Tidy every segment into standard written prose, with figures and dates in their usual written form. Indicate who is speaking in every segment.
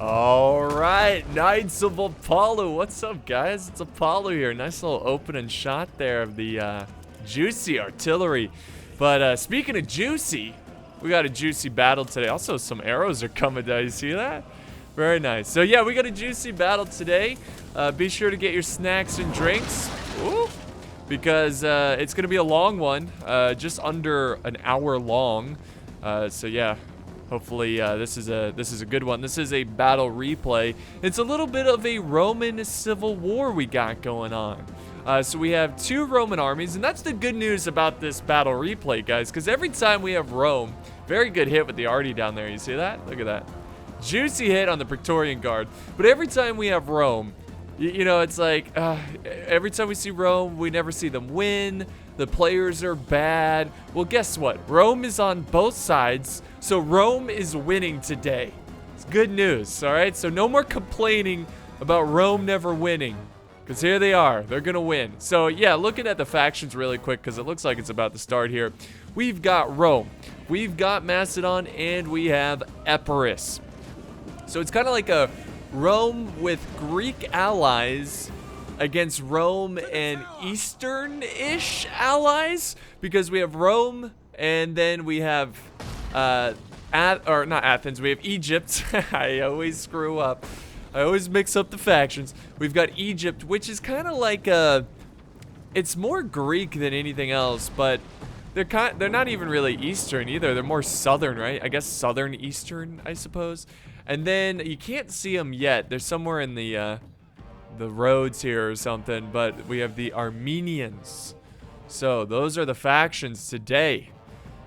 Speaker 1: All right, Knights of Apollo. What's up, guys? It's Apollo here. Nice little opening shot there of the juicy artillery. But speaking of juicy, we got a juicy battle today. Also, some arrows are coming down. You see that? Very nice. So yeah, we got a juicy battle today. Be sure to get your snacks and drinks. Ooh, because it's gonna be a long one, just under an hour long. So yeah. Hopefully this is a good one. This is a battle replay. It's a little bit of a Roman civil war we got going on. So we have two Roman armies, and that's the good news about this battle replay, guys, because every time we have Rome, very good hit with the arty down there. You see that? Look at that. Juicy hit on the Praetorian Guard. But every time we have Rome, you know, it's like every time we see Rome, we never see them win. The players are bad. Well, guess what? Rome is on both sides, so Rome is winning today. It's good news, all right? So no more complaining about Rome never winning, because here they are. They're going to win. So, yeah, looking at the factions really quick, because it looks like it's about to start here. We've got Rome, we've got Macedon, and we have Epirus. So it's kind of like a Rome with Greek allies against Rome and Eastern-ish allies, because we have Rome and then we have not Athens, we have Egypt. I always screw up. I always mix up the factions. We've got Egypt, which is kind of like it's more Greek than anything else, but they're not even really Eastern either. They're more Southern, right? I guess Southern Eastern, I suppose. And then you can't see them yet. They're somewhere in the roads here or something, but we have the Armenians. So those are the factions today.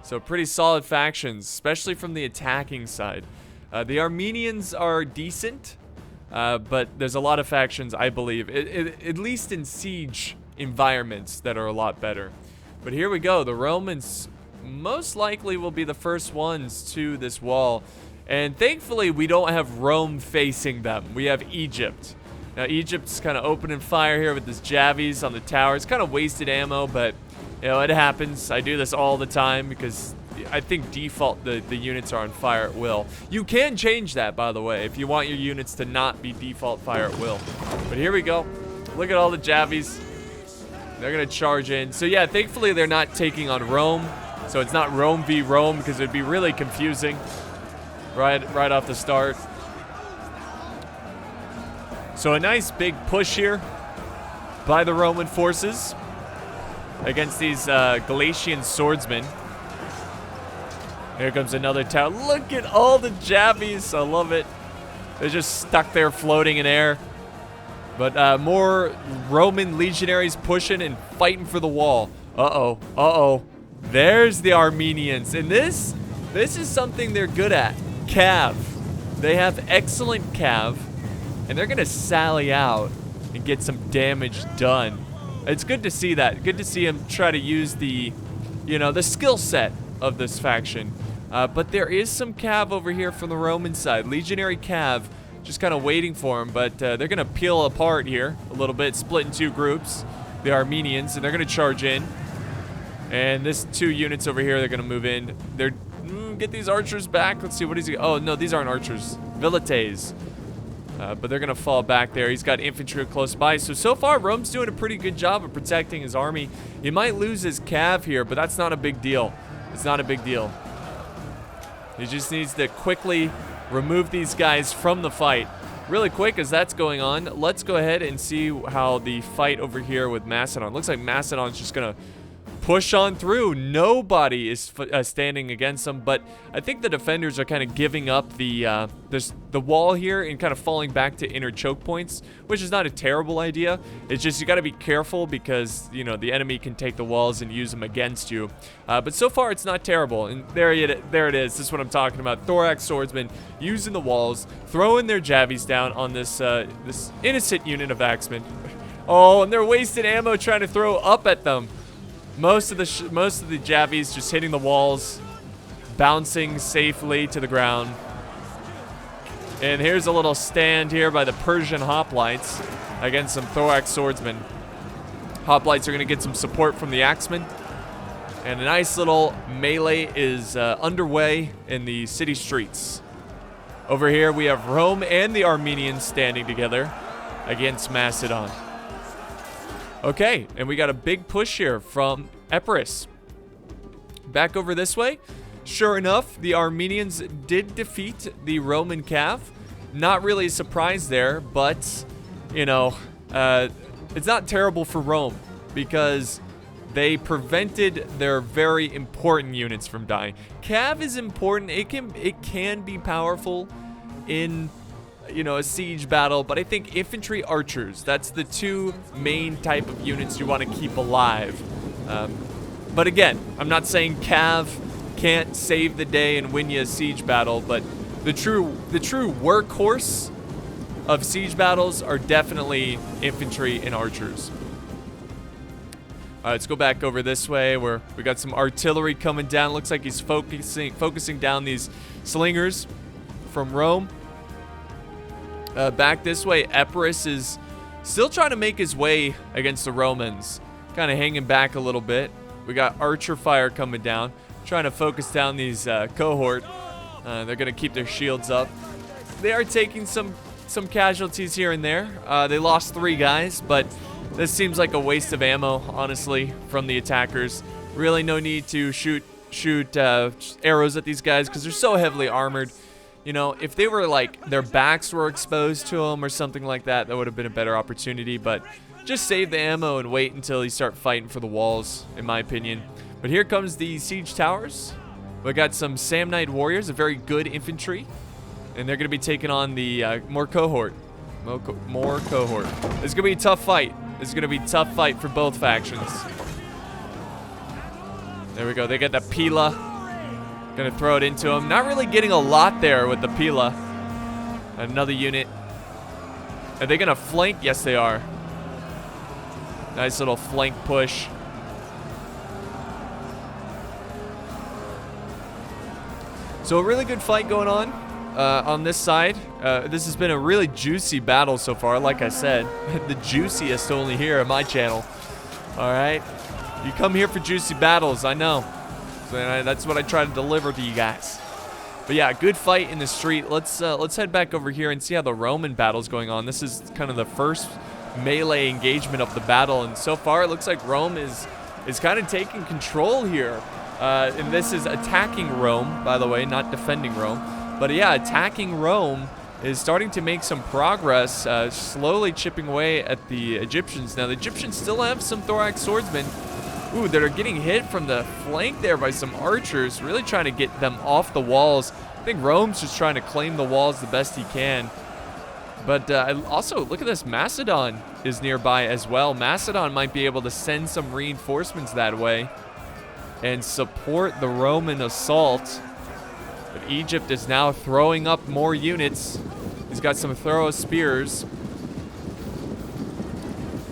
Speaker 1: So pretty solid factions, especially from the attacking side. The Armenians are decent, but there's a lot of factions, I believe, at least in siege environments, that are a lot better. But here we go. The Romans most likely will be the first ones to this wall. And thankfully, we don't have Rome facing them. We have Egypt. Now, Egypt's kind of opening fire here with this Javies on the tower. It's kind of wasted ammo, but, you know, it happens. I do this all the time because I think default the units are on fire at will. You can change that, by the way, if you want your units to not be default fire at will. But here we go. Look at all the Javies. They're going to charge in. So, yeah, thankfully, they're not taking on Rome. So it's not Rome v. Rome, because it would be really confusing right off the start. So a nice big push here by the Roman forces against these Galatian swordsmen. Here comes another tower. Look at all the Javies. I love it. They're just stuck there floating in air. But more Roman legionaries pushing and fighting for the wall. Uh-oh. Uh-oh. There's the Armenians. And this is something they're good at. Cav. They have excellent cav. And they're going to sally out and get some damage done. It's good to see that. Good to see him try to use the, you know, the skill set of this faction. But there is some cav over here from the Roman side. Legionary cav, just kind of waiting for him. But they're going to peel apart here a little bit, split in two groups. The Armenians, and they're going to charge in. And this two units over here, they're going to move in. They're get these archers back. Let's see, what is he? Oh, no, these aren't archers. Velites. But they're going to fall back there. He's got infantry close by. So far, Rome's doing a pretty good job of protecting his army. He might lose his cav here, but that's not a big deal. It's not a big deal. He just needs to quickly remove these guys from the fight. Really quick as that's going on, let's go ahead and see how the fight over here with Macedon. Looks like Macedon's just going to push on through. Nobody is standing against them, but I think the defenders are kind of giving up the wall here and kind of falling back to inner choke points, which is not a terrible idea. It's just you got to be careful because, you know, the enemy can take the walls and use them against you. But so far it's not terrible, and there it is. This is what I'm talking about. Thorax swordsmen using the walls, throwing their Javies down on this this innocent unit of axemen. Oh, and they're wasting ammo trying to throw up at them. Most of the Javies just hitting the walls, bouncing safely to the ground. And here's a little stand here by the Persian hoplites against some thorax swordsmen. Hoplites are going to get some support from the axemen. And a nice little melee is underway in the city streets. Over here, we have Rome and the Armenians standing together against Macedon. Okay, and we got a big push here from Epirus. Back over this way. Sure enough, the Armenians did defeat the Roman Cav. Not really a surprise there, but, you know, it's not terrible for Rome because they prevented their very important units from dying. Cav is important. It can be powerful in, you know, a siege battle, but I think infantry archers, that's the two main type of units you want to keep alive. But again, I'm not saying Cav can't save the day and win you a siege battle, but the true workhorse of siege battles are definitely infantry and archers. All right, let's go back over this way where we got some artillery coming down. Looks like he's focusing down these slingers from Rome. Back this way, Epirus is still trying to make his way against the Romans. Kind of hanging back a little bit. We got archer fire coming down. Trying to focus down these cohort. They're going to keep their shields up. They are taking some casualties here and there. They lost 3 guys, but this seems like a waste of ammo, honestly, from the attackers. Really no need to shoot arrows at these guys because they're so heavily armored. You know, if they were like, their backs were exposed to them or something like that, that would have been a better opportunity. But just save the ammo and wait until you start fighting for the walls, in my opinion. But here comes the siege towers. We got some Samnite warriors, a very good infantry. And they're going to be taking on the more cohort. More cohort. This is going to be a tough fight. This is going to be a tough fight for both factions. There we go. They got the Pila. Going to throw it into them. Not really getting a lot there with the Pila. Another unit. Are they going to flank? Yes, they are. Nice little flank push. So a really good fight going on this side. This has been a really juicy battle so far, like I said. The juiciest only here on my channel. All right. You come here for juicy battles, I know. So that's what I try to deliver to you guys. But yeah, good fight in the street. Let's head back over here and see how the Roman battle's going on. This is kind of the first melee engagement of the battle, and so far it looks like Rome is kind of taking control here. And this is attacking Rome, by the way, not defending Rome. But yeah, attacking Rome is starting to make some progress, slowly chipping away at the Egyptians. Now, the Egyptians still have some thorax swordsmen. Ooh, that are getting hit from the flank there by some archers, really trying to get them off the walls. I think Rome's just trying to claim the walls the best he can. But also, look at this. Macedon is nearby as well. Macedon might be able to send some reinforcements that way and support the Roman assault. But Egypt is now throwing up more units. He's got some throw spears.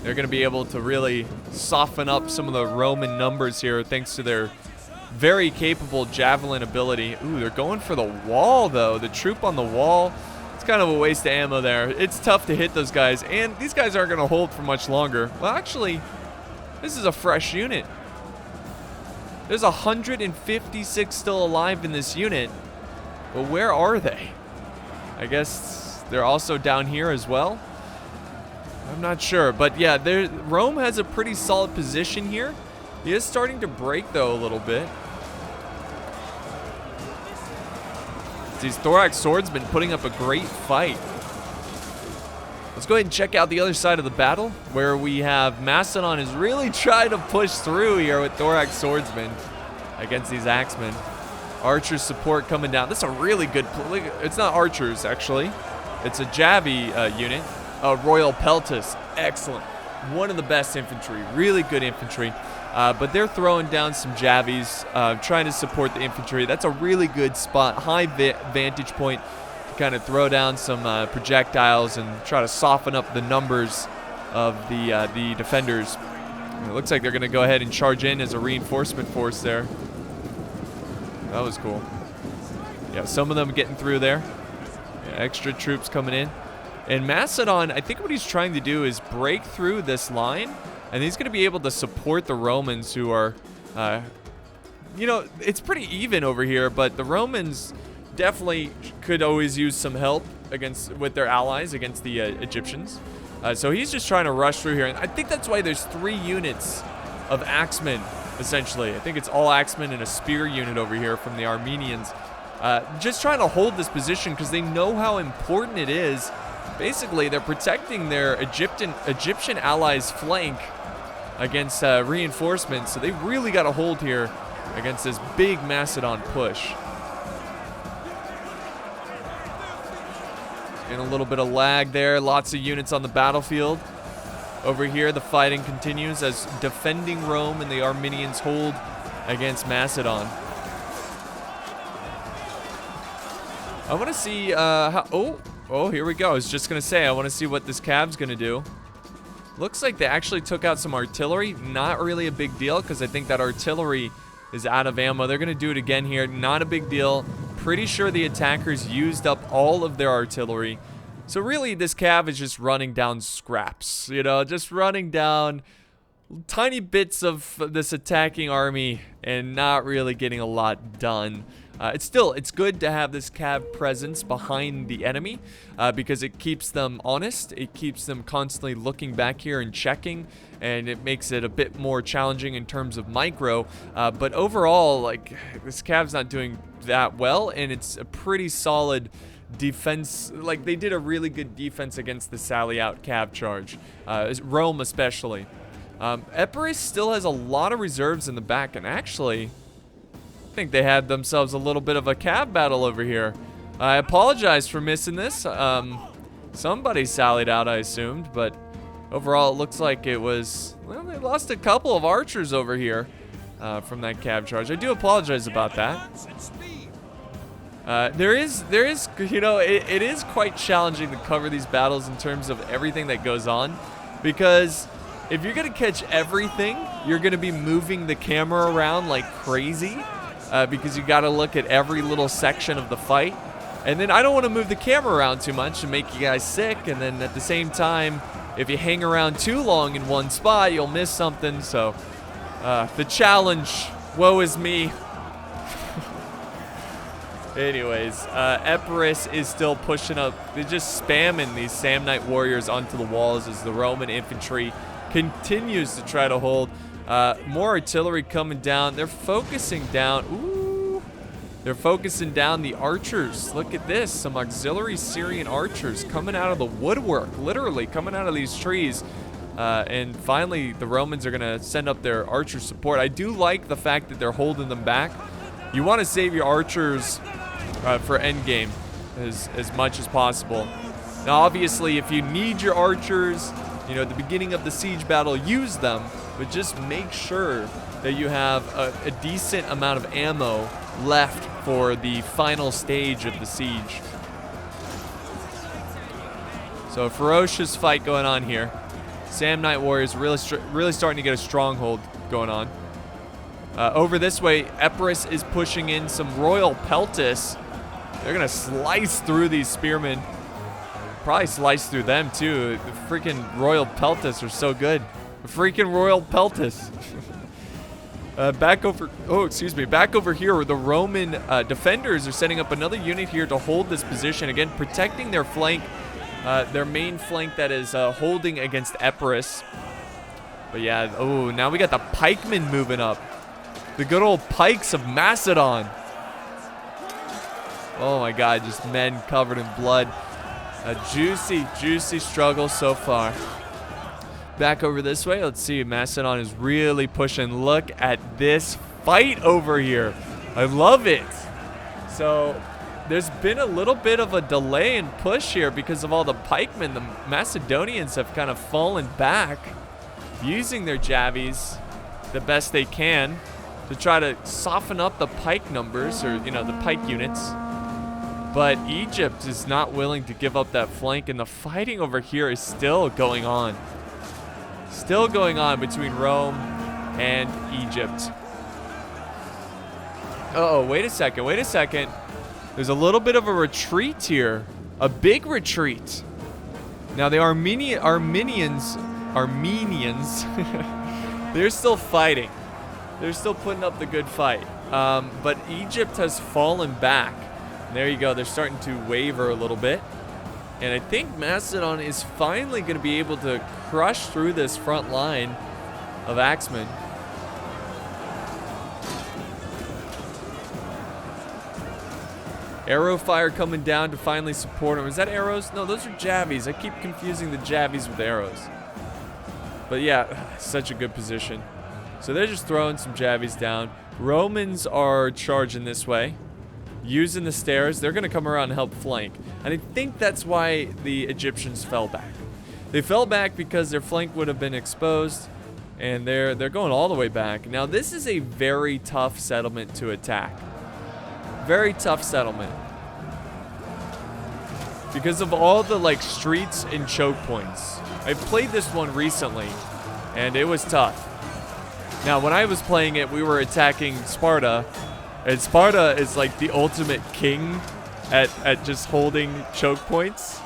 Speaker 1: They're going to be able to really soften up some of the Roman numbers here thanks to their very capable javelin ability. Ooh, they're going for the wall, though. The troop on the wall. It's kind of a waste of ammo there. It's tough to hit those guys, and these guys aren't going to hold for much longer. Well, actually, this is a fresh unit. There's 156 still alive in this unit. Well, where are they? I guess they're also down here as well. I'm not sure, but yeah, Rome has a pretty solid position here. He is starting to break, though, a little bit. These thorax swordsmen putting up a great fight. Let's go ahead and check out the other side of the battle, where we have Macedon is really trying to push through here with thorax swordsmen against these axemen. Archer support coming down. This is a really good, it's not archers, actually. It's a Javi unit. Royal Peltis, excellent. One of the best infantry, really good infantry. But they're throwing down some Javies, trying to support the infantry. That's a really good spot, high vantage point to kind of throw down some projectiles and try to soften up the numbers of the defenders. It looks like they're going to go ahead and charge in as a reinforcement force there. That was cool. Yeah, some of them getting through there. Yeah, extra troops coming in. And Macedon, I think what he's trying to do is break through this line, and he's going to be able to support the Romans who are, you know, it's pretty even over here, but the Romans, definitely could always use some help with their allies against the Egyptians. So he's just trying to rush through here. And I think that's why there's 3 units of axemen, essentially. I think it's all axemen and a spear unit over here from the Armenians. Just trying to hold this position because they know how important it is. Basically, they're protecting their Egyptian allies' flank against reinforcements. So they really got a hold here against this big Macedon push. And a little bit of lag there. Lots of units on the battlefield. Over here, the fighting continues as defending Rome and the Armenians hold against Macedon. I want to see how... Oh, here we go. I was just going to say, I want to see what this Cav's going to do. Looks like they actually took out some artillery. Not really a big deal because I think that artillery is out of ammo. They're going to do it again here. Not a big deal. Pretty sure the attackers used up all of their artillery. So really, this Cav is just running down scraps. You know, just running down tiny bits of this attacking army and not really getting a lot done. It's good to have this Cav presence behind the enemy because it keeps them honest. It keeps them constantly looking back here and checking, and it makes it a bit more challenging in terms of micro. But overall, like, this Cav's not doing that well, and it's a pretty solid defense. Like, they did a really good defense against the sally out Cav charge, Rome especially. Epirus still has a lot of reserves in the back, and actually, I think they had themselves a little bit of a Cav battle over here. I apologize for missing this. Somebody sallied out, I assumed, but overall it looks like it was, well, they lost a couple of archers over here from that Cav charge. I do apologize about that. There is, you know, it is quite challenging to cover these battles in terms of everything that goes on, because if you're gonna catch everything, you're gonna be moving the camera around like crazy. Because you got to look at every little section of the fight. And then I don't want to move the camera around too much and make you guys sick. And then at the same time, if you hang around too long in one spot, you'll miss something. So the challenge, woe is me. Anyways, Epirus is still pushing up. They're just spamming these Samnite warriors onto the walls as the Roman infantry continues to try to hold. More artillery coming down. They're focusing down. Ooh. They're focusing down the archers. Look at this. Some auxiliary Syrian archers coming out of the woodwork. Literally coming out of these trees. And finally, the Romans are going to send up their archer support. I do like the fact that they're holding them back. You want to save your archers for endgame as much as possible. Now, obviously, if you need your archers, you know, at the beginning of the siege battle, use them. But just make sure that you have a decent amount of ammo left for the final stage of the siege. So a ferocious fight going on here. Samnite warriors really starting to get a stronghold going on. Over this way, Epirus is pushing in some royal peltis. They're gonna slice through these spearmen. Probably slice through them too. The freaking royal peltis are so good. Freaking royal peltis. Back over here, the Roman defenders are setting up another unit here to hold this position. Again, protecting their flank, their main flank that is holding against Epirus. But yeah, oh, now we got the pikemen moving up. The good old pikes of Macedon. Oh my God, just men covered in blood. A juicy, juicy struggle so far. Back over this way, let's see. Macedon is really pushing. Look at this fight over here. I love it. So there's been a little bit of a delay in push here because of all the pikemen. The Macedonians have kind of fallen back, using their javies the best they can to try to soften up the pike numbers, or, you know, the pike units. But Egypt is not willing to give up that flank, and the fighting over here is still going on. Still going on between Rome and Egypt. Uh-oh, wait a second. There's a little bit of a retreat here. A big retreat. Now the Armenians, they're still fighting. They're still putting up the good fight. But Egypt has fallen back. There you go. They're starting to waver a little bit. And I think Macedon is finally going to be able to crush through this front line of Axemen. Arrow fire coming down to finally support him. Is that arrows? No, those are javies. I keep confusing the javies with arrows. But yeah, such a good position. So they're just throwing some javies down. Romans are charging this way, using the stairs. They're going to come around and help flank. And I think that's why the Egyptians fell back. They fell back because their flank would have been exposed, and they're going all the way back. Now, this is a very tough settlement to attack. Very tough settlement. Because of all the, like, streets and choke points. I played this one recently, and it was tough. Now, when I was playing it, we were attacking Sparta, and Sparta is like the ultimate king at just holding choke points.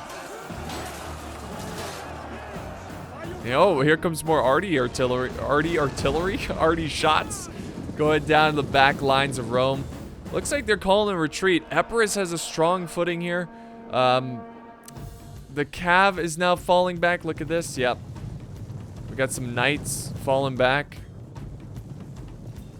Speaker 1: Oh, here comes more arty shots going down the back lines of Rome. Looks like they're calling a retreat. Epirus has a strong footing here. The Cav is now falling back. Look at this. Yep. We got some knights falling back.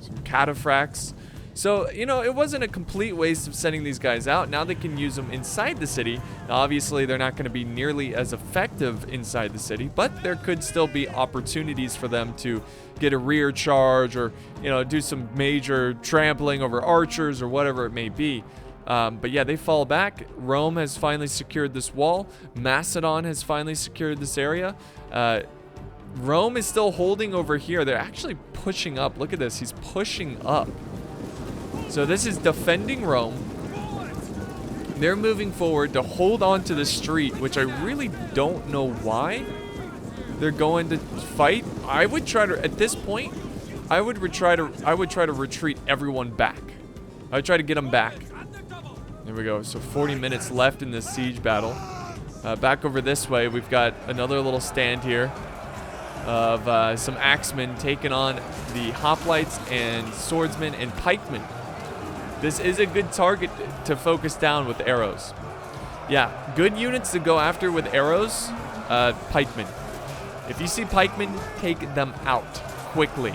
Speaker 1: Some cataphracts. So, you know, it wasn't a complete waste of sending these guys out. Now they can use them inside the city. Now, obviously, they're not going to be nearly as effective inside the city, but there could still be opportunities for them to get a rear charge or, you know, do some major trampling over archers or whatever it may be. But yeah, they fall back. Rome has finally secured this wall. Macedon has finally secured this area. Rome is still holding over here. They're actually pushing up. Look at this. He's pushing up. So this is defending Rome. They're moving forward to hold on to the street, which I really don't know why they're going to fight. I would try to, at this point, I would try to retreat everyone back. I would try to get them back. There we go. So 40 minutes left in this siege battle. Back over this way, we've got another little stand here of some axemen taking on the hoplites and swordsmen and pikemen. This is a good target to focus down with arrows. Yeah, good units to go after with arrows, pikemen. If you see pikemen, take them out quickly.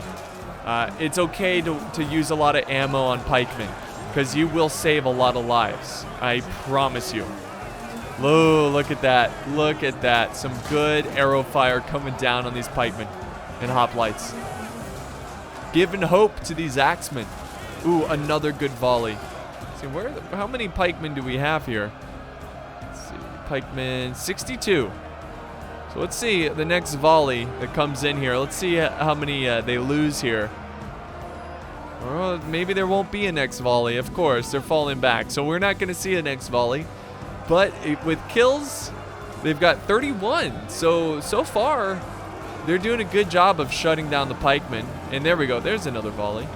Speaker 1: It's okay to use a lot of ammo on pikemen, because you will save a lot of lives. I promise you. Whoa, look at that. Look at that. Some good arrow fire coming down on these pikemen and hoplites. Giving hope to these axemen. Ooh, another good volley. Let's see, how many pikemen do we have here? Let's see, pikemen, 62. So let's see the next volley that comes in here. Let's see how many they lose here. Or maybe there won't be a next volley. Of course, they're falling back. So we're not going to see a next volley. But with kills, they've got 31. So far, they're doing a good job of shutting down the pikemen. And there we go. There's another volley.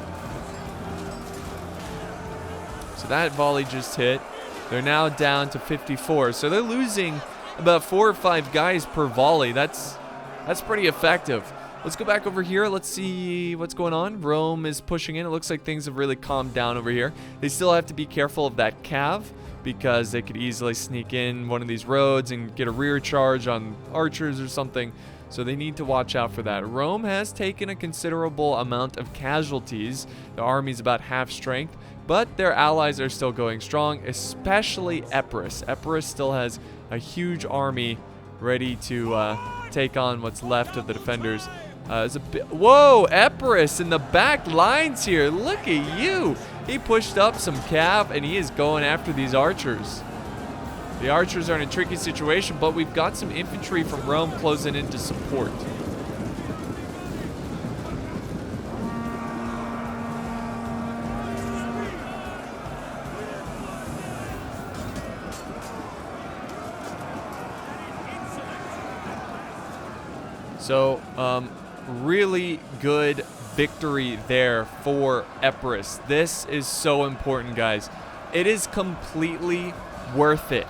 Speaker 1: So that volley just hit. They're now down to 54. So they're losing about 4 or 5 guys per volley. That's pretty effective. Let's go back over here. Let's see what's going on. Rome is pushing in. It looks like things have really calmed down over here. They still have to be careful of that cav, because they could easily sneak in one of these roads and get a rear charge on archers or something. So they need to watch out for that. Rome has taken a considerable amount of casualties. The army's about half strength, but their allies are still going strong, especially Epirus. Epirus still has a huge army ready to take on what's left of the defenders. Whoa, Epirus in the back lines here. Look at you. He pushed up some cav, and he is going after these archers. The archers are in a tricky situation, but we've got some infantry from Rome closing in to support. So, really good victory there for Epirus. This is so important, guys. It is completely worth it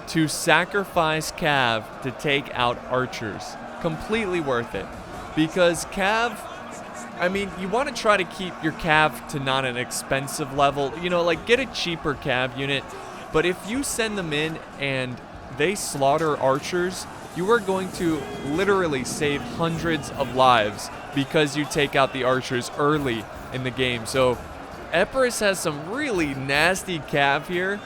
Speaker 1: to sacrifice cav to take out archers. Completely worth it. Because cav, I mean, you want to try to keep your cav to not an expensive level. You know, like, get a cheaper cav unit But if you send them in and they slaughter archers, you are going to literally save hundreds of lives because you take out the archers early in the game. So Epirus has some really nasty cav here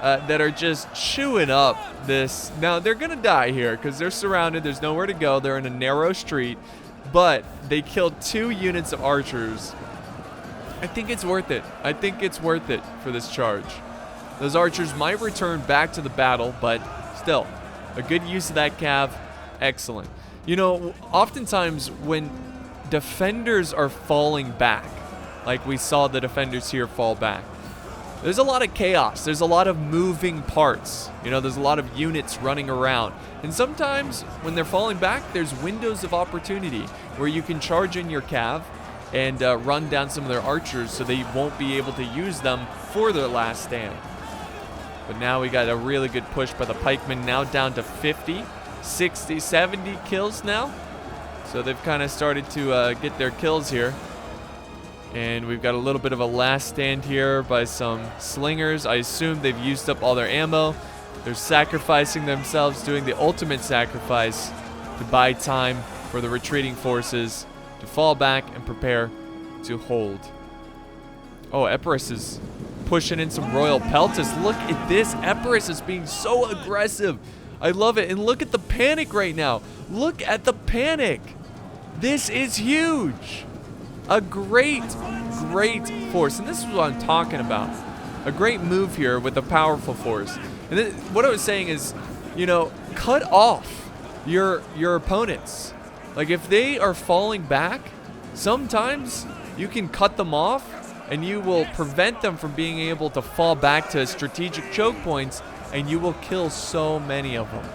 Speaker 1: that are just chewing up this. Now, they're going to die here because they're surrounded. There's nowhere to go. They're in a narrow street. But they killed 2 units of archers. I think it's worth it. I think it's worth it for this charge. Those archers might return back to the battle, but still, a good use of that cav. Excellent. You know, oftentimes when defenders are falling back, like we saw the defenders here fall back, there's a lot of chaos. There's a lot of moving parts. You know, there's a lot of units running around. And sometimes when they're falling back, there's windows of opportunity where you can charge in your cav and run down some of their archers so they won't be able to use them for their last stand. But now we got a really good push by the pikemen, now down to 50, 60, 70 kills now. So they've kind of started to get their kills here. And we've got a little bit of a last stand here by some slingers. I assume they've used up all their ammo. They're sacrificing themselves, doing the ultimate sacrifice to buy time for the retreating forces to fall back and prepare to hold. Oh, Epirus is pushing in some royal peltas. Look at this. Epirus is being so aggressive. I love it. And look at the panic right now. Look at the panic. This is huge. A great force. And this is what I'm talking about. A great move here with a powerful force. And then what I was saying is, you know, cut off your opponents. Like if they are falling back, sometimes you can cut them off and you will prevent them from being able to fall back to strategic choke points, and you will kill so many of them.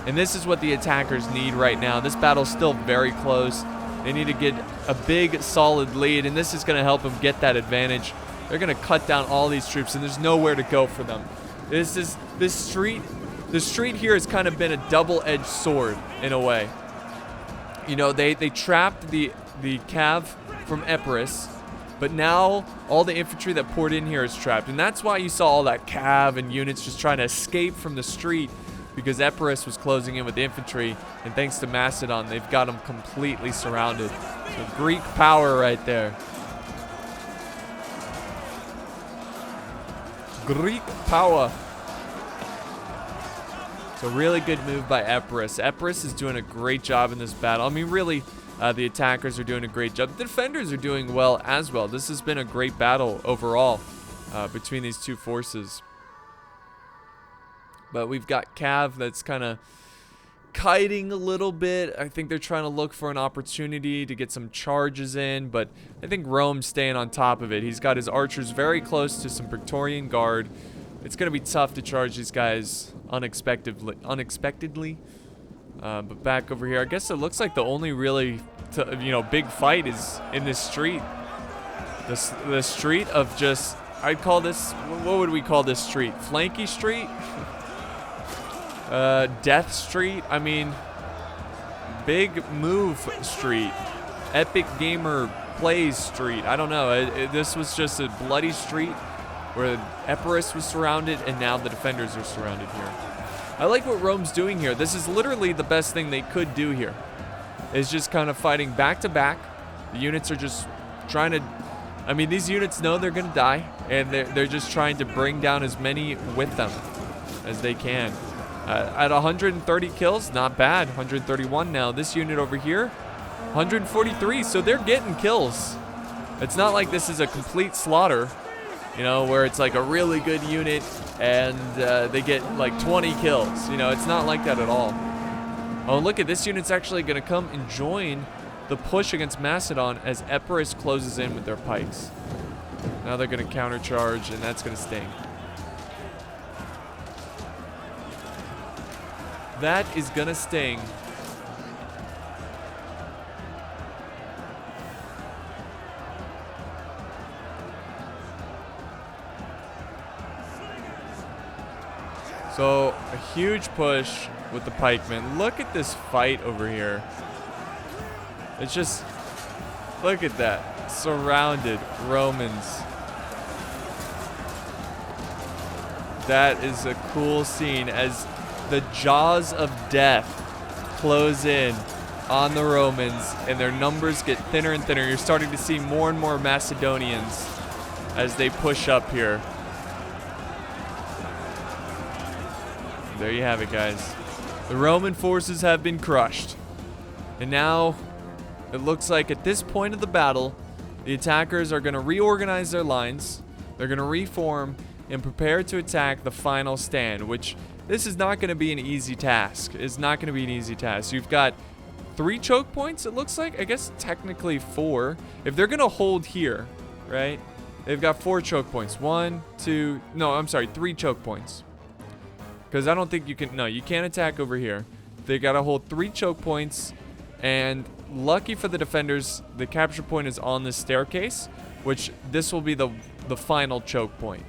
Speaker 1: And this is what the attackers need right now. This battle's still very close. They need to get a big, solid lead, and this is going to help them get that advantage. They're going to cut down all these troops, and there's nowhere to go for them. The street here has kind of been a double-edged sword in a way. You know, they trapped the cav from Epirus, but now all the infantry that poured in here is trapped. And that's why you saw all that cav and units just trying to escape from the street, because Epirus was closing in with the infantry, and thanks to Macedon, they've got them completely surrounded. So Greek power right there. Greek power. So really good move by Epirus. Epirus is doing a great job in this battle. I mean, really, the attackers are doing a great job. The defenders are doing well as well. This has been a great battle overall between these two forces. But we've got Cav that's kind of kiting a little bit. I think they're trying to look for an opportunity to get some charges in, but I think Rome's staying on top of it. He's got his archers very close to some Praetorian Guard. It's going to be tough to charge these guys unexpectedly. But back over here, I guess it looks like the only really, big fight is in this street. The street of just, I'd call this, what would we call this street? Flanky Street? Death Street? I mean, Big Move Street. Epic Gamer Plays Street. I don't know. This was just a bloody street where Epirus was surrounded, and now the defenders are surrounded here. I like what Rome's doing here. This is literally the best thing they could do here. Is just kind of fighting back to back. The units are just trying to, I mean, these units know they're going to die, and they're just trying to bring down as many with them as they can. At 130 kills, not bad. 131 now. This unit over here, 143, so they're getting kills. It's not like this is a complete slaughter, you know, where it's like a really good unit and they get like 20 kills. You know, it's not like that at all. Oh, look at this unit's actually going to come and join the push against Macedon as Epirus closes in with their pikes. Now they're going to countercharge, and that's going to sting. That is going to sting. So, a huge push with the pikemen. Look at this fight over here. It's just, look at that. Surrounded Romans. That is a cool scene as the jaws of death close in on the Romans and their numbers get thinner and thinner. You're starting to see more and more Macedonians as they push up here. There you have it, guys. The Roman forces have been crushed. And now it looks like at this point of the battle, the attackers are going to reorganize their lines. They're going to reform and prepare to attack the final stand, which this is not going to be an easy task. It's not going to be an easy task. You've got 3 choke points, it looks like. I guess technically 4. If they're going to hold here, right? They've got 4 choke points. 1, 2, no, I'm sorry, 3 choke points. Because I don't think you can, no, you can't attack over here. They got to hold 3 choke points. And lucky for the defenders, the capture point is on this staircase, which this will be the final choke point.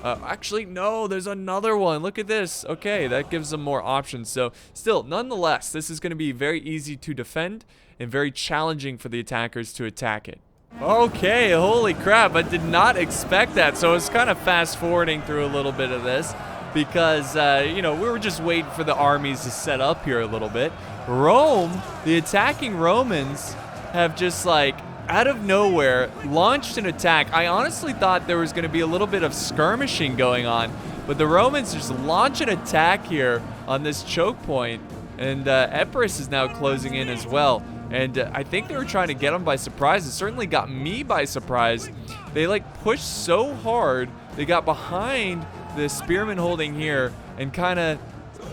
Speaker 1: Actually, no, there's another one. Look at this. Okay, that gives them more options. So still, nonetheless, this is going to be very easy to defend and very challenging for the attackers to attack it. Okay, holy crap. I did not expect that. So it's kind of fast forwarding through a little bit of this because, you know, we were just waiting for the armies to set up here a little bit. Rome, the attacking Romans have just like out of nowhere launched an attack. I honestly thought there was going to be a little bit of skirmishing going on, but the Romans just launch an attack here on this choke point, and Epirus is now closing in as well. And I think they were trying to get them by surprise. It certainly got me by surprise. They like pushed so hard, they got behind the spearmen holding here and kind of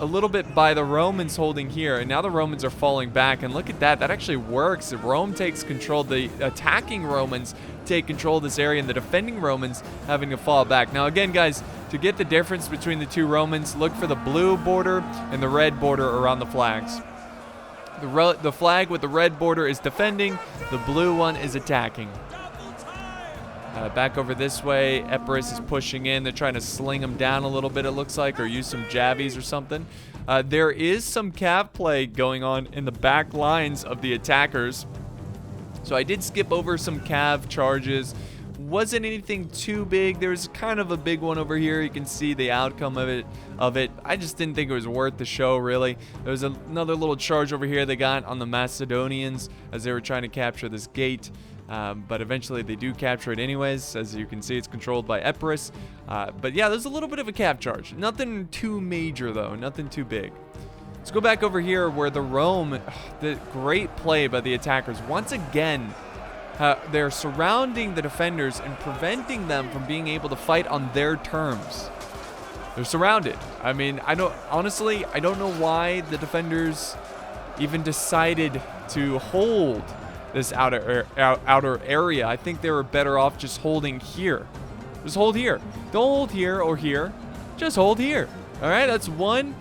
Speaker 1: a little bit by the Romans holding here, and now the Romans are falling back. And look at that, that actually works. If Rome takes control, the attacking Romans take control of this area, and the defending Romans having to fall back. Now again, guys, to get the difference between the 2 Romans, look for the blue border and the red border around the flags. The flag with the red border is defending, the blue one is attacking. Back over this way, Epirus is pushing in. They're trying to sling him down a little bit, it looks like, or use some jabbies or something. There is some cav play going on in the back lines of the attackers. So I did skip over some cav charges. Wasn't anything too big. There's kind of a big one over here. You can see the outcome of it. I just didn't think it was worth the show, really. There was another little charge over here they got on the Macedonians as they were trying to capture this gate. But eventually they do capture it anyways. As you can see, it's controlled by Epirus. But yeah, there's a little bit of a cav charge. Nothing too major, though. Nothing too big. Let's go back over here where the Rome, the great play by the attackers. Once again, they're surrounding the defenders and preventing them from being able to fight on their terms. They're surrounded. I mean, honestly, I don't know why the defenders even decided to hold this outer area. I think they were better off just holding here. Just hold here. Don't hold here or here. Just hold here. All right, that's 1,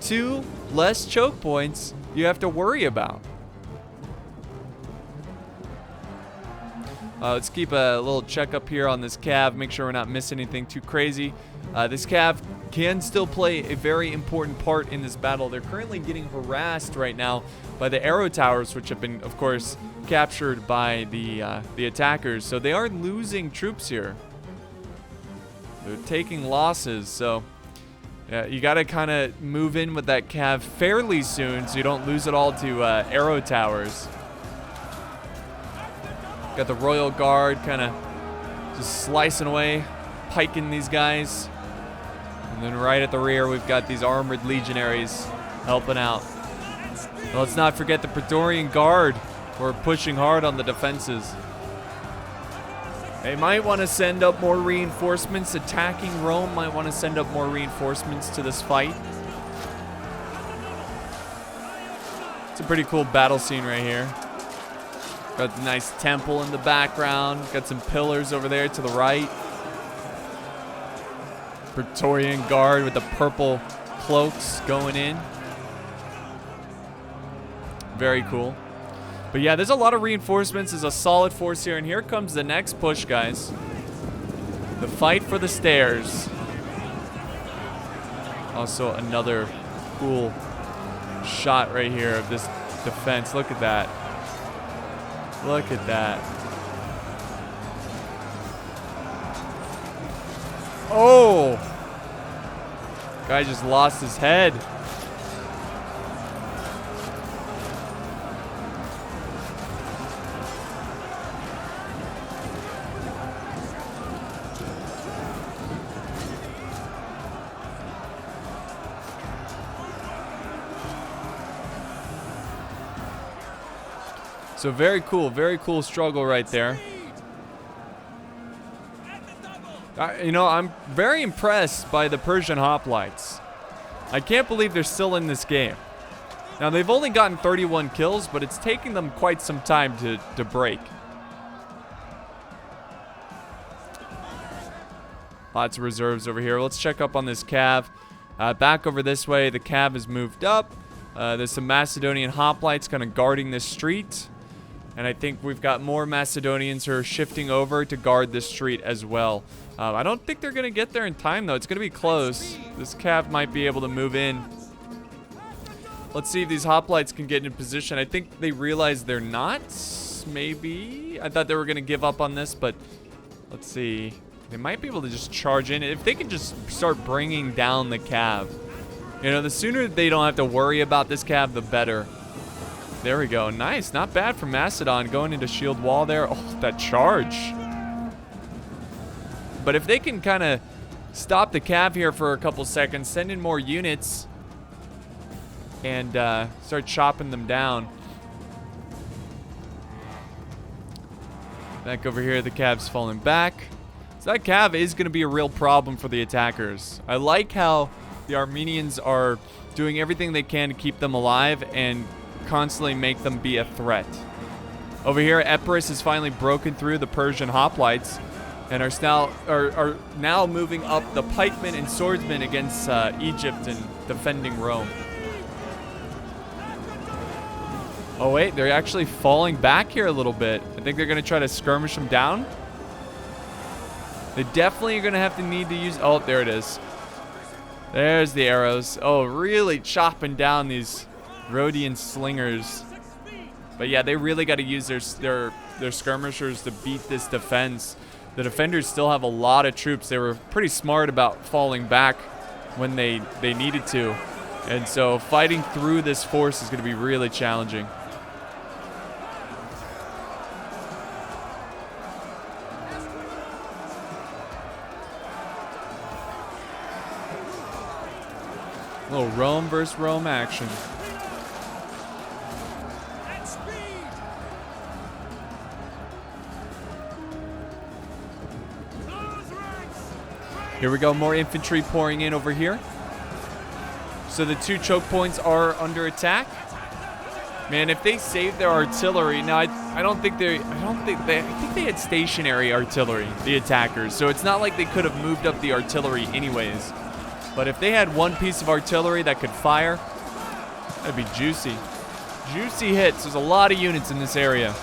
Speaker 1: 2 less choke points you have to worry about. Let's keep a little check up here on this cav. Make sure we're not missing anything too crazy. This cav can still play a very important part in this battle. They're currently getting harassed right now by the arrow towers, which have been, of course, captured by the attackers. So they are losing troops here. They're taking losses. So yeah, you got to kind of move in with that cav fairly soon so you don't lose it all to arrow towers. Got the Royal Guard kind of just slicing away, piking these guys. And then right at the rear, we've got these armored legionaries helping out. Well, let's not forget the Praetorian Guard who are pushing hard on the defenses. They might want to send up more reinforcements. Attacking Rome might want to send up more reinforcements to this fight. It's a pretty cool battle scene right here. Got the nice temple in the background. Got some pillars over there to the right. Praetorian Guard with the purple cloaks going in. Very cool. But yeah, there's a lot of reinforcements. There's a solid force here. And here comes the next push, guys. The fight for the stairs. Also another cool shot right here of this defense. Look at that. Look at that. Oh! Guy just lost his head. So very cool struggle right there. You know, I'm very impressed by the Persian hoplites. I can't believe they're still in this game. Now, they've only gotten 31 kills, but it's taking them quite some time to break. Lots of reserves over here. Let's check up on this Cav. Back over this way, the Cav has moved up. There's some Macedonian hoplites kind of guarding this street. And I think we've got more Macedonians who are shifting over to guard this street as well. I don't think they're going to get there in time, though. It's going to be close. This Cav might be able to move in. Let's see if these hoplites can get in position. I think they realize they're not. Maybe. I thought they were going to give up on this, but let's see. They might be able to just charge in. If they can just start bringing down the Cav. You know, the sooner they don't have to worry about this Cav, the better. There we go. Nice. Not bad from Macedon going into shield wall there. Oh, that charge. But if they can kind of stop the Cav here for a couple seconds, send in more units, and start chopping them down. Back over here, the Cav's falling back. So that Cav is going to be a real problem for the attackers. I like how the Armenians are doing everything they can to keep them alive and constantly make them be a threat. Over here, Epirus has finally broken through the Persian hoplites and are now moving up the pikemen and swordsmen against Egypt and defending Rome. Oh wait, they're actually falling back here a little bit. I think they're going to try to skirmish them down. They definitely are going to have to need to use... Oh, there it is. There's the arrows. Oh, really chopping down these Rhodian slingers. But yeah, they really got to use their skirmishers to beat this defense. The defenders still have a lot of troops. They were pretty smart about falling back when they needed to. And so fighting through this force is going to be really challenging. A little Rome versus Rome action. Here we go, more infantry pouring in over here. So the two choke points are under attack. Man, if they save their artillery, now I think they had stationary artillery, the attackers. So it's not like they could have moved up the artillery anyways. But if they had one piece of artillery that could fire, that'd be juicy. Juicy hits. There's a lot of units in this area.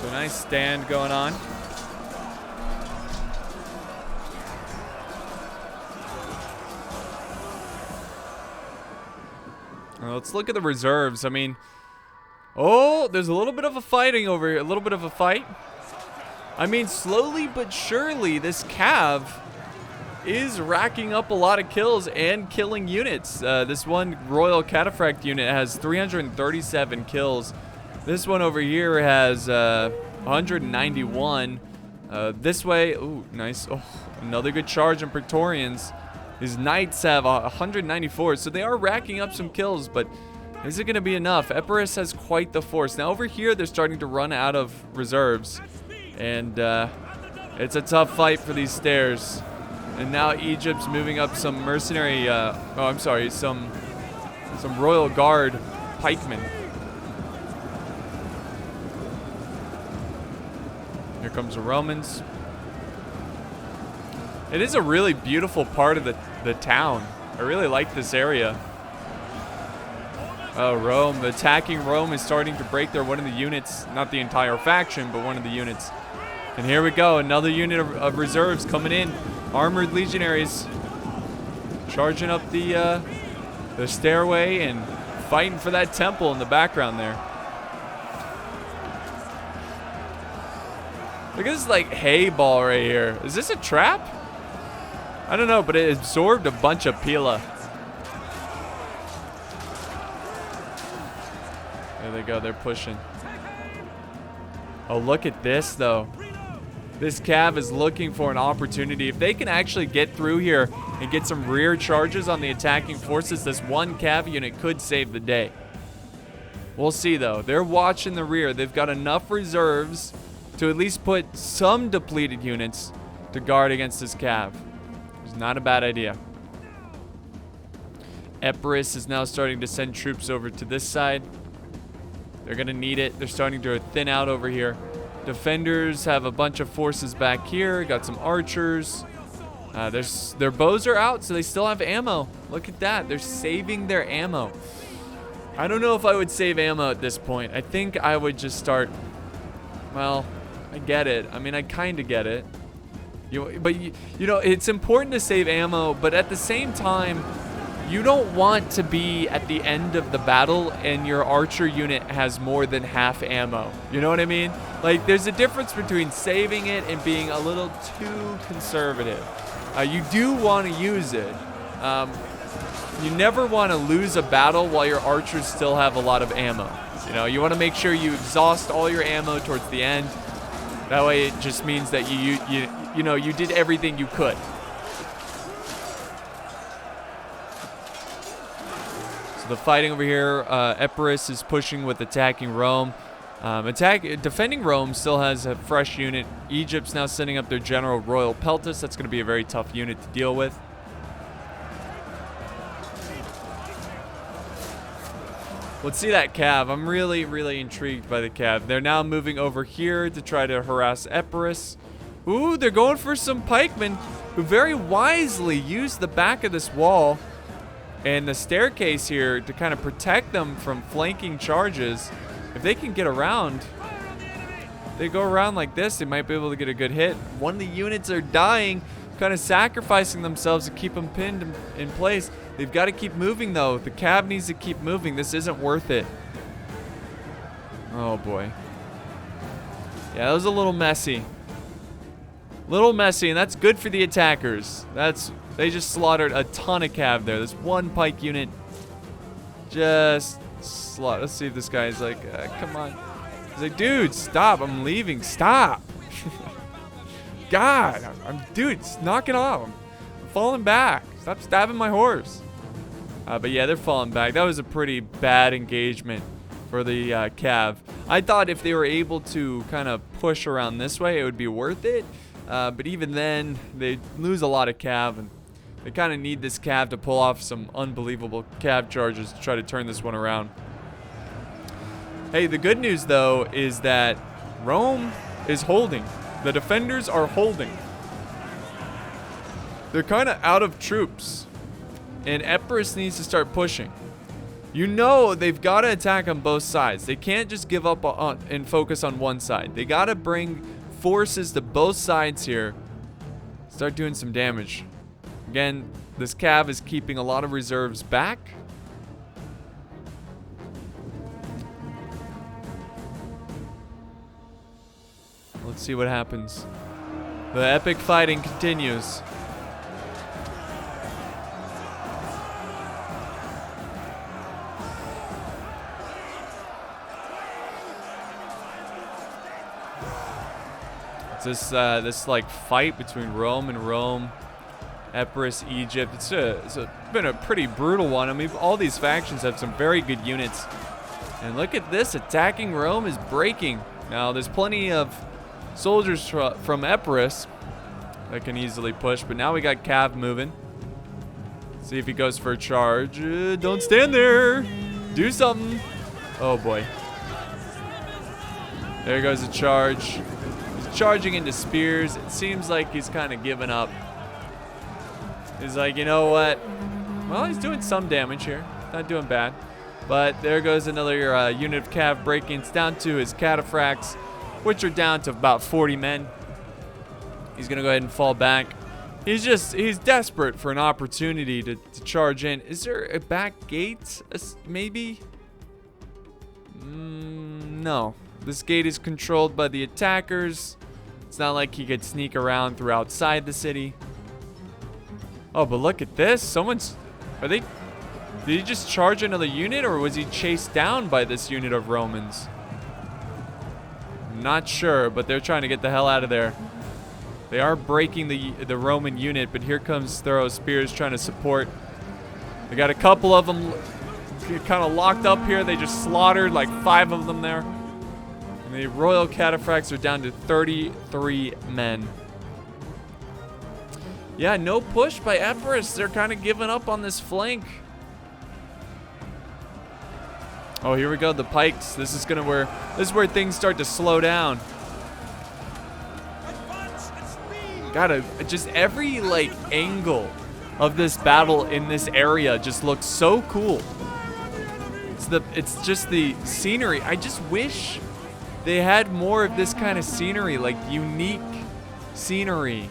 Speaker 1: So nice stand going on. Let's look at the reserves. I mean, oh, there's a little bit of a fighting over here. A little bit of a fight. I mean, slowly but surely, this Cav is racking up a lot of kills and killing units. This one Royal Cataphract unit has 337 kills. This one over here has 191. This way, ooh, nice. Oh, another good charge on Praetorians. These knights have 194, so they are racking up some kills, but is it going to be enough? Epirus has quite the force. Now over here, they're starting to run out of reserves, and it's a tough fight for these stairs. And now Egypt's moving up some mercenary, some Royal Guard pikemen. Here comes the Romans. It is a really beautiful part of the town. I really like this area. Oh, Rome. The attacking Rome is starting to break there. One of the units, not the entire faction, but one of the units. And here we go. Another unit of reserves coming in. Armored legionaries. charging up the stairway and fighting for that temple in the background there. Look at this like hay ball right here. Is this a trap? I don't know, but it absorbed a bunch of Pila. There they go, they're pushing. Oh, look at this though. This Cav is looking for an opportunity. If they can actually get through here and get some rear charges on the attacking forces, this one Cav unit could save the day. We'll see though. They're watching the rear. They've got enough reserves to at least put some depleted units to guard against this Cav. It's not a bad idea. Epirus is now starting to send troops over to this side. They're going to need it. They're starting to thin out over here. Defenders have a bunch of forces back here. Got some archers. Their bows are out, so they still have ammo. Look at that. They're saving their ammo. I don't know if I would save ammo at this point. I think I would just start... Well, I get it. I mean, I kind of get it. But you know, it's important to save ammo, but at the same time, you don't want to be at the end of the battle and your archer unit has more than half ammo. You know what I mean? Like, there's a difference between saving it and being a little too conservative. You do want to use it. You never want to lose a battle while your archers still have a lot of ammo. You know, you want to make sure you exhaust all your ammo towards the end. That way it just means that you know, you did everything you could. The fighting over here, Epirus is pushing with attacking Rome. Defending Rome still has a fresh unit. Egypt's now sending up their general Royal Peltus. That's going to be a very tough unit to deal with. Let's see that Cav. I'm really, really intrigued by the Cav. They're now moving over here to try to harass Epirus. Ooh, they're going for some pikemen who very wisely use the back of this wall and the staircase here to kind of protect them from flanking charges. If they can get around, they go around like this, they might be able to get a good hit. One of the units are dying, kind of sacrificing themselves to keep them pinned in place. They've got to keep moving though. The Cav needs to keep moving. This isn't worth it. Oh boy. Yeah, that was a little messy. And that's good for the attackers. They just slaughtered a ton of Cav there. This one pike unit just slaughtered. Let's see if this guy's like, come on. He's like, dude, stop. I'm leaving. Stop. God, dude, knock it off. I'm falling back. Stop stabbing my horse. But yeah, they're falling back. That was a pretty bad engagement for the Cav. I thought if they were able to kind of push around this way, it would be worth it. But even then, they lose a lot of Cav, and they kind of need this Cav to pull off some unbelievable Cav charges to try to turn this one around. Hey, the good news, though, is that Rome is holding. The defenders are holding. They're kind of out of troops, and Epirus needs to start pushing. You know they've got to attack on both sides. They can't just give up on and focus on one side. They got to bring forces to both sides here. Start doing some damage. Again, this Cav is keeping a lot of reserves back. Let's see what happens. The epic fighting continues. It's this like fight between Rome and Rome. Epirus, Egypt. It's been a pretty brutal one. I mean, all these factions have some very good units. And look at this, attacking Rome is breaking. Now, there's plenty of soldiers from Epirus that can easily push, but now we got Cav moving. See if he goes for a charge. Don't stand there. Do something. Oh boy. There goes a charge. He's charging into spears. It seems like he's kind of giving up. He's like, you know what? Well, he's doing some damage here. Not doing bad. But there goes another unit of Cav breaking. It's down to his cataphracts, which are down to about 40 men. He's going to go ahead and fall back.
Speaker 2: He's desperate for an opportunity to charge in. Is there a back gate? Maybe? No. This gate is controlled by the attackers. It's not like he could sneak around through outside the city. Oh, but look at this. Did he just charge another unit, or was he chased down by this unit of Romans? Not sure, but they're trying to get the hell out of there. They are breaking the Roman unit, but here comes Thorough Spears trying to support. They got a couple of them kind of locked up here. They just slaughtered like 5 of them there. And the Royal Cataphracts are down to 33 men. Yeah, no push by Epirus. They're kind of giving up on this flank. Oh, here we go. The pikes. This is where things start to slow down. Just every like angle of this battle in this area just looks so cool. It's just the scenery. I just wish they had more of this kind of scenery, like unique scenery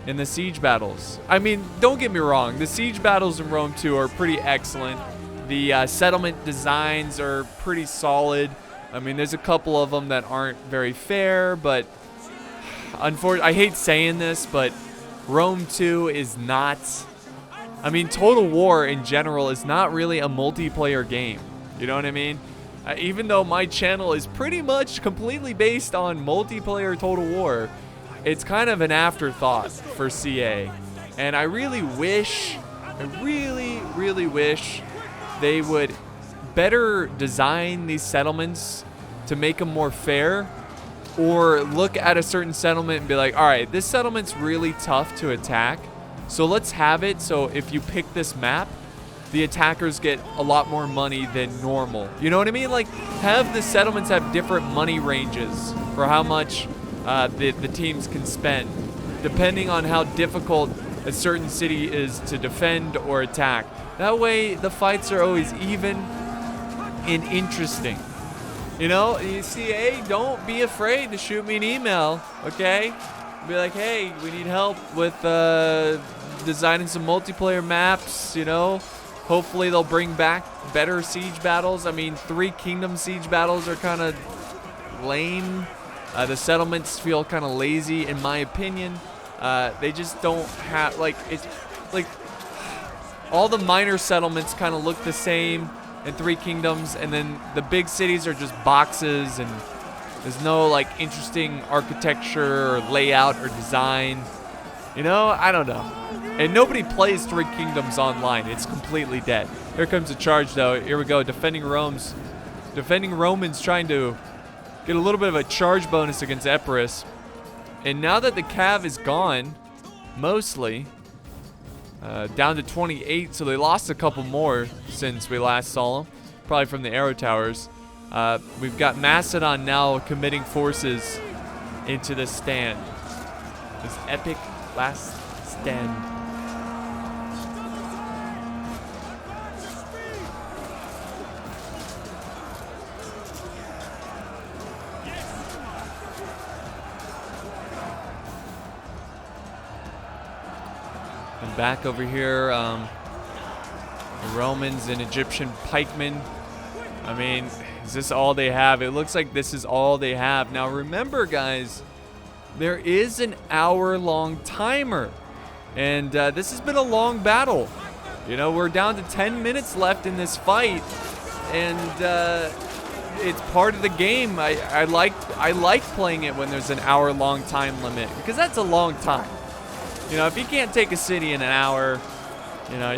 Speaker 2: in the siege battles. I mean, don't get me wrong, the siege battles in Rome 2 are pretty excellent. The settlement designs are pretty solid. I mean, there's a couple of them that aren't very fair, but unfortunately, I hate saying this, but Rome 2 is not... I mean, Total War in general is not really a multiplayer game. You know what I mean? Even though my channel is pretty much completely based on multiplayer Total War, it's kind of an afterthought for CA. And I really wish, really wish they would better design these settlements to make them more fair, or look at a certain settlement and be like, all right, this settlement's really tough to attack, so let's have it so if you pick this map, the attackers get a lot more money than normal. You know what I mean? Like, have the settlements have different money ranges for how much the teams can spend, depending on how difficult a certain city is to defend or attack. That way, the fights are always even and interesting. You know, CA, don't be afraid to shoot me an email, okay? Be like, hey, we need help with designing some multiplayer maps, you know? Hopefully they'll bring back better siege battles. I mean, 3 Kingdom siege battles are kind of lame. The settlements feel kind of lazy, in my opinion. They just don't have, like, it's like all the minor settlements kind of look the same in 3 Kingdoms, and then the big cities are just boxes, and there's no like interesting architecture or layout or design. You know, I don't know. And nobody plays 3 Kingdoms online. It's completely dead. Here comes a charge though. Here we go. Defending Romans trying to get a little bit of a charge bonus against Epirus. And now that the Cav is gone, mostly, down to 28, so they lost a couple more since we last saw them, probably from the arrow towers. We've got Macedon now committing forces into this stand. This epic last stand. And back over here, the Romans and Egyptian pikemen. I mean, is this all they have? It looks like this is all they have. Now remember, guys, there is an hour-long timer. And this has been a long battle. You know, we're down to 10 minutes left in this fight. And it's part of the game. I like playing it when there's an hour-long time limit, because that's a long time. You know, if you can't take a city in an hour, you know,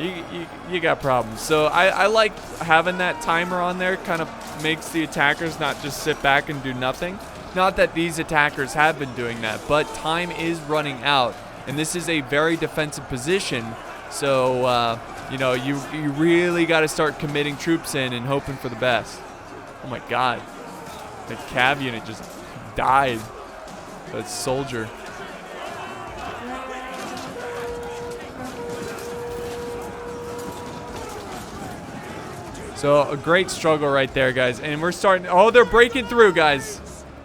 Speaker 2: you got problems. So I like having that timer on there. Kind of makes the attackers not just sit back and do nothing. Not that these attackers have been doing that, but time is running out. And this is a very defensive position. So, you know, you really got to start committing troops in and hoping for the best. Oh my God. The Cav unit just died. That soldier. So a great struggle right there, guys. And we're starting. Oh, they're breaking through, guys.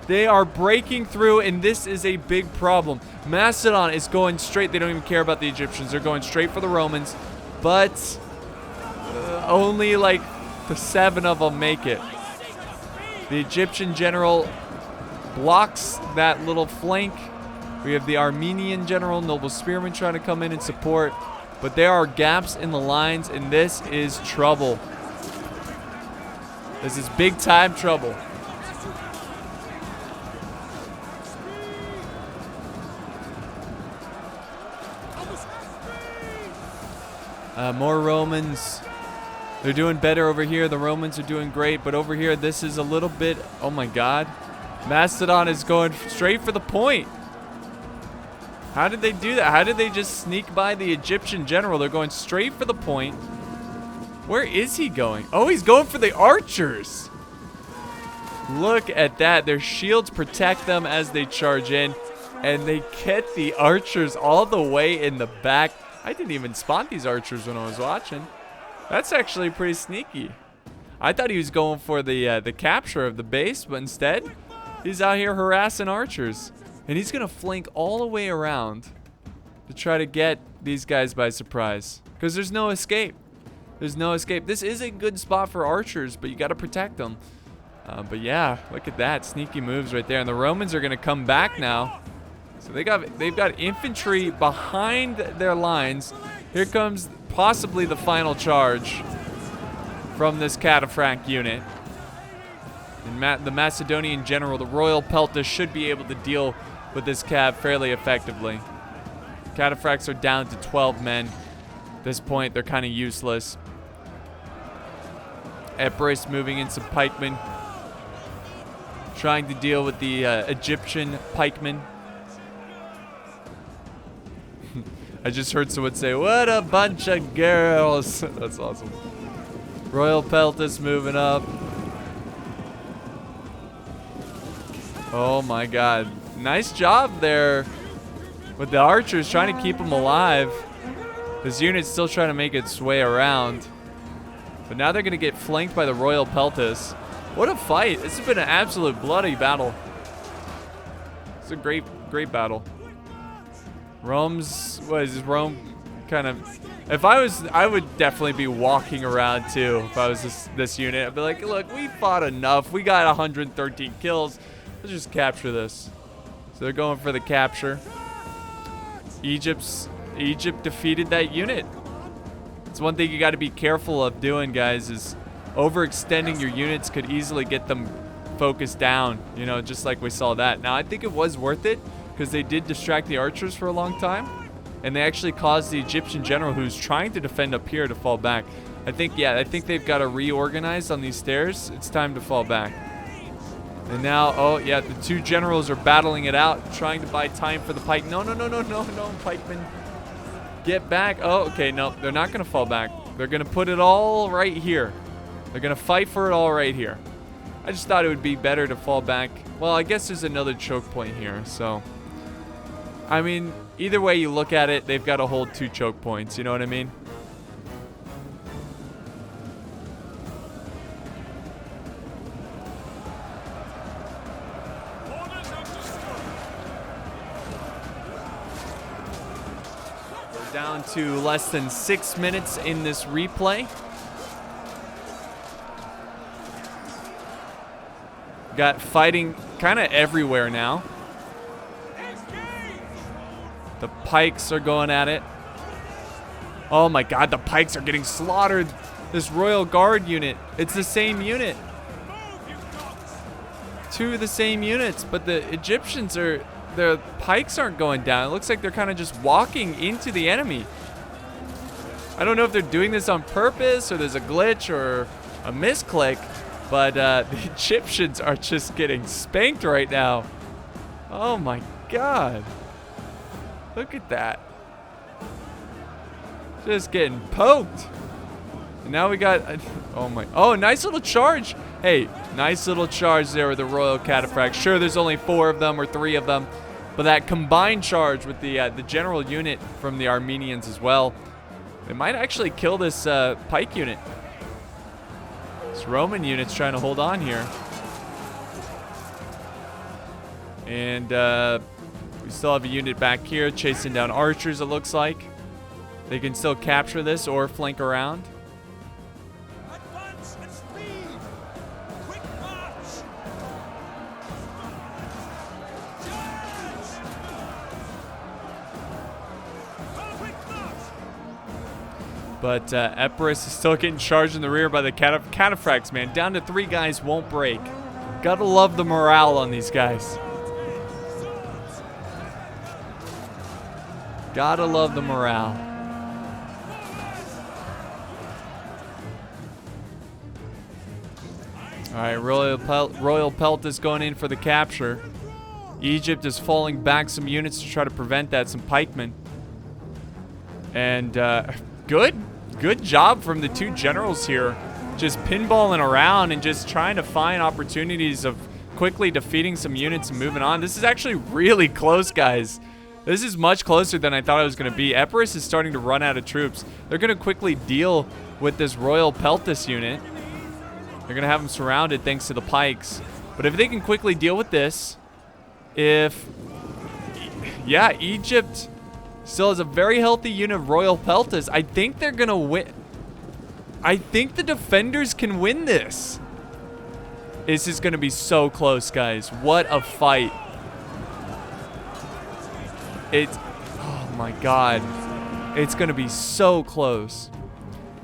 Speaker 2: They are breaking through, and this is a big problem. Macedon is going straight. They don't even care about the Egyptians. They're going straight for the Romans, but only like the 7 of them make it. The Egyptian general blocks that little flank. We have the Armenian general, noble spearmen, trying to come in and support. But there are gaps in the lines, and this is trouble. This is big time trouble. More Romans. They're doing better over here. The Romans are doing great, but over here, this is a little bit... Oh my God. Macedon is going straight for the point. How did they do that? How did they just sneak by the Egyptian general? They're going straight for the point. Where is he going? Oh, he's going for the archers. Look at that. Their shields protect them as they charge in, and they get the archers all the way in the back. I didn't even spot these archers when I was watching. That's actually pretty sneaky. I thought he was going for the capture of the base, but instead, he's out here harassing archers. And he's going to flank all the way around to try to get these guys by surprise. Because there's no escape. There's no escape. This is a good spot for archers, but you got to protect them. But yeah, look at that. Sneaky moves right there. And the Romans are going to come back now. So they've got infantry behind their lines. Here comes possibly the final charge from this cataphract unit. And the Macedonian general, the royal peltas, should be able to deal with this cav fairly effectively. Cataphracts are down to 12 men. At this point, they're kind of useless. Epirus moving in some pikemen, trying to deal with the Egyptian pikemen. I just heard someone say, "What a bunch of girls." That's awesome. Royal peltas moving up. Oh my God. Nice job there with the archers trying to keep them alive. This unit's still trying to make its way around. But now they're going to get flanked by the Royal Peltas. What a fight. This has been an absolute bloody battle. It's a great, great battle. Rome kind of... If I was, I would definitely be walking around too if I was this unit. I'd be like, look, we fought enough. We got 113 kills. Let's just capture this. So they're going for the capture. Egypt defeated that unit. It's one thing you got to be careful of doing, guys, is overextending your units could easily get them focused down, you know, just like we saw that. Now, I think it was worth it because they did distract the archers for a long time, and they actually caused the Egyptian general who's trying to defend up here to fall back. I think they've got to reorganize on these stairs. It's time to fall back. And now, oh yeah, the two generals are battling it out, trying to buy time for the pike. No, pikemen. Get back. Oh, okay, no, they're not going to fall back. They're going to put it all right here. They're going to fight for it all right here. I just thought it would be better to fall back. Well, I guess there's another choke point here, so. I mean, either way you look at it, they've got to hold 2 choke points, you know what I mean? Down to less than 6 minutes in this replay. Got fighting kind of everywhere now. The pikes are going at it. Oh my God, the pikes are getting slaughtered. This Royal Guard unit, it's the same unit. 2 of the same units, but the Egyptians are... Their pikes aren't going down. It looks like they're kind of just walking into the enemy. I don't know if they're doing this on purpose or there's a glitch or a misclick, but the Egyptians are just getting spanked right now. Oh my God. Look at that. Just getting poked. And now we got, oh, nice little charge. Hey, nice little charge there with the Royal Cataphract. Sure, there's only 4 of them or 3 of them, but that combined charge with the general unit from the Armenians as well, it might actually kill this pike unit. This Roman unit's trying to hold on here. And we still have a unit back here chasing down archers, it looks like. They can still capture this or flank around.
Speaker 3: Advance and speed! Quick march! Charge! Quick march!
Speaker 2: But Epirus is still getting charged in the rear by the cataphracts, man. Down to 3 guys, won't break. Gotta love the morale on these guys. Gotta love the morale. Alright, Royal Pelt is going in for the capture. Egypt is falling back some units to try to prevent that, some pikemen. And good job from the 2 generals here. Just pinballing around and just trying to find opportunities of quickly defeating some units and moving on. This is actually really close, guys. This is much closer than I thought it was going to be. Epirus is starting to run out of troops. They're going to quickly deal with this Royal Peltis unit. They're going to have them surrounded thanks to the pikes. But if they can quickly deal with this, yeah, Egypt still has a very healthy unit of Royal Peltis. I think they're going to win. I think the defenders can win this. This is going to be so close, guys. What a fight. Oh my god. It's going to be so close.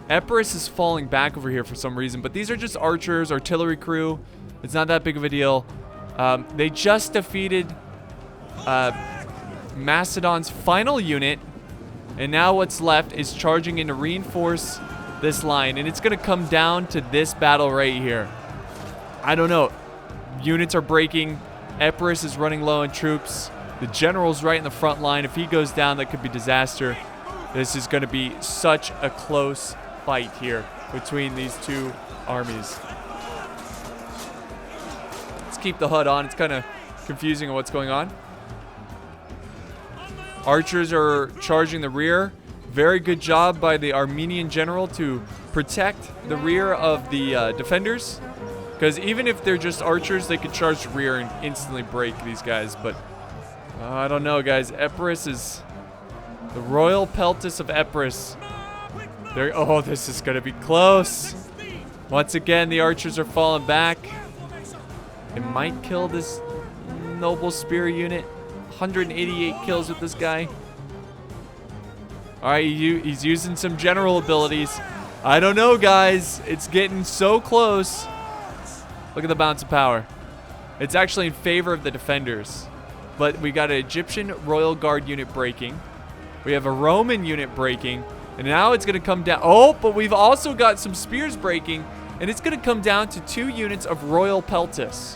Speaker 2: Epirus is falling back over here for some reason, but these are just archers, artillery crew. It's not that big of a deal. They just defeated Macedon's final unit, and now what's left is charging in to reinforce this line, and it's going to come down to this battle right here. I don't know. Units are breaking. Epirus is running low on troops. The general's right in the front line. If he goes down, that could be disaster. This is going to be such a close fight here between these 2 armies. Let's keep the HUD on. It's kind of confusing on what's going on. Archers are charging the rear. Very good job by the Armenian general to protect the rear of the defenders. Because even if they're just archers, they could charge the rear and instantly break these guys. But I don't know, guys. Epirus is the Royal Peltis of Epirus. Oh, this is going to be close. Once again, the archers are falling back. It might kill this noble spear unit. 188 kills with this guy. All right, he's using some general abilities. I don't know, guys. It's getting so close. Look at the bounce of power. It's actually in favor of the defenders. But we got an Egyptian Royal Guard unit breaking. We have a Roman unit breaking. And now it's going to come down. Oh, but we've also got some spears breaking. And it's going to come down to 2 units of Royal Peltis.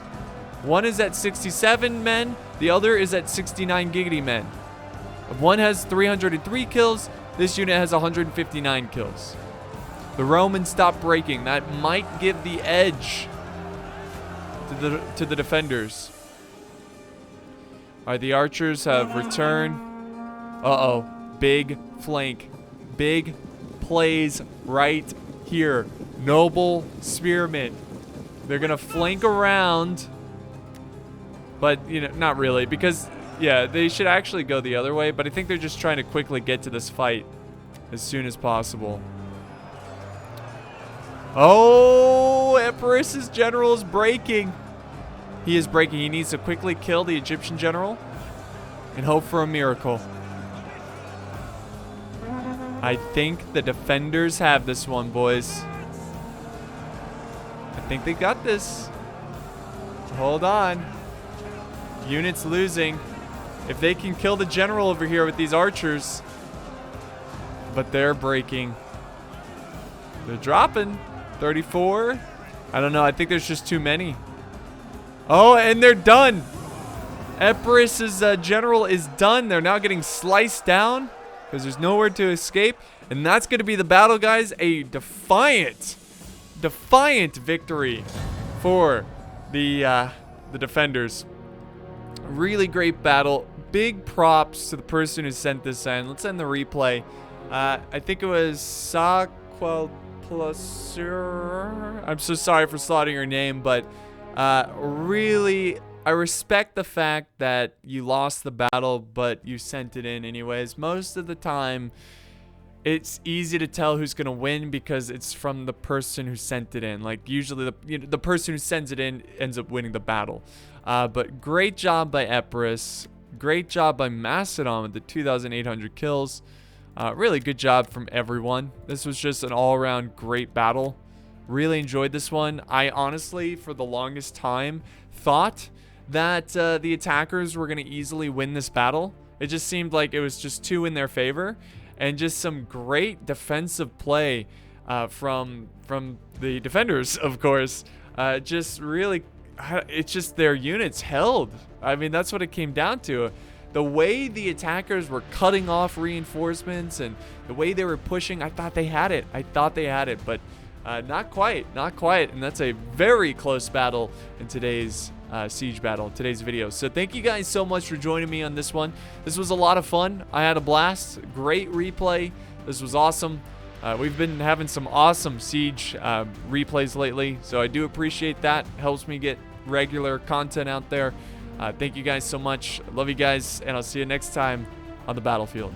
Speaker 2: One is at 67 men. The other is at 69 giggity men. One has 303 kills. This unit has 159 kills. The Romans stopped breaking. That might give the edge to the defenders. All right, the archers have returned. Uh-oh. Big flank. Big plays right here. Noble spearmen. They're going to flank around. But, you know, not really. Because, yeah, they should actually go the other way. But I think they're just trying to quickly get to this fight as soon as possible. Oh, Epirus' general is breaking. He is breaking. He needs to quickly kill the Egyptian general and hope for a miracle. I think the defenders have this one, boys. I think they got this. Hold on. Units losing. If they can kill the general over here with these archers. But they're breaking. They're dropping. 34. I don't know. I think there's just too many. Oh, and they're done. Epirus' general is done. They're now getting sliced down because there's nowhere to escape. And that's going to be the battle, guys. A defiant victory for the defenders. Really great battle. Big props to the person who sent this in. Let's end the replay. I think it was Saquel Plusur. I'm so sorry for slaughtering your name, but really I respect the fact that you lost the battle, but you sent it in anyways. Most of the time, it's easy to tell who's gonna win because it's from the person who sent it in. Like usually, the person who sends it in ends up winning the battle. But great job by Epirus. Great job by Macedon with the 2,800 kills. Really good job from everyone. This was just an all-around great battle. Really enjoyed this one. I honestly, for the longest time, thought that the attackers were going to easily win this battle. It just seemed like it was just too in their favor. And just some great defensive play from the defenders, of course. Just really, it's just their units held. I mean, that's what it came down to. The way the attackers were cutting off reinforcements and the way they were pushing, I thought they had it. But not quite. And that's a very close battle in today's siege battle, today's video. So thank you guys so much for joining me on this one. This was a lot of fun. I had a blast. Great replay. This was awesome. We've been having some awesome siege replays lately, so I do appreciate that. Helps me get regular content out there. Thank you guys so much. Love you guys, and I'll see you next time on the battlefield.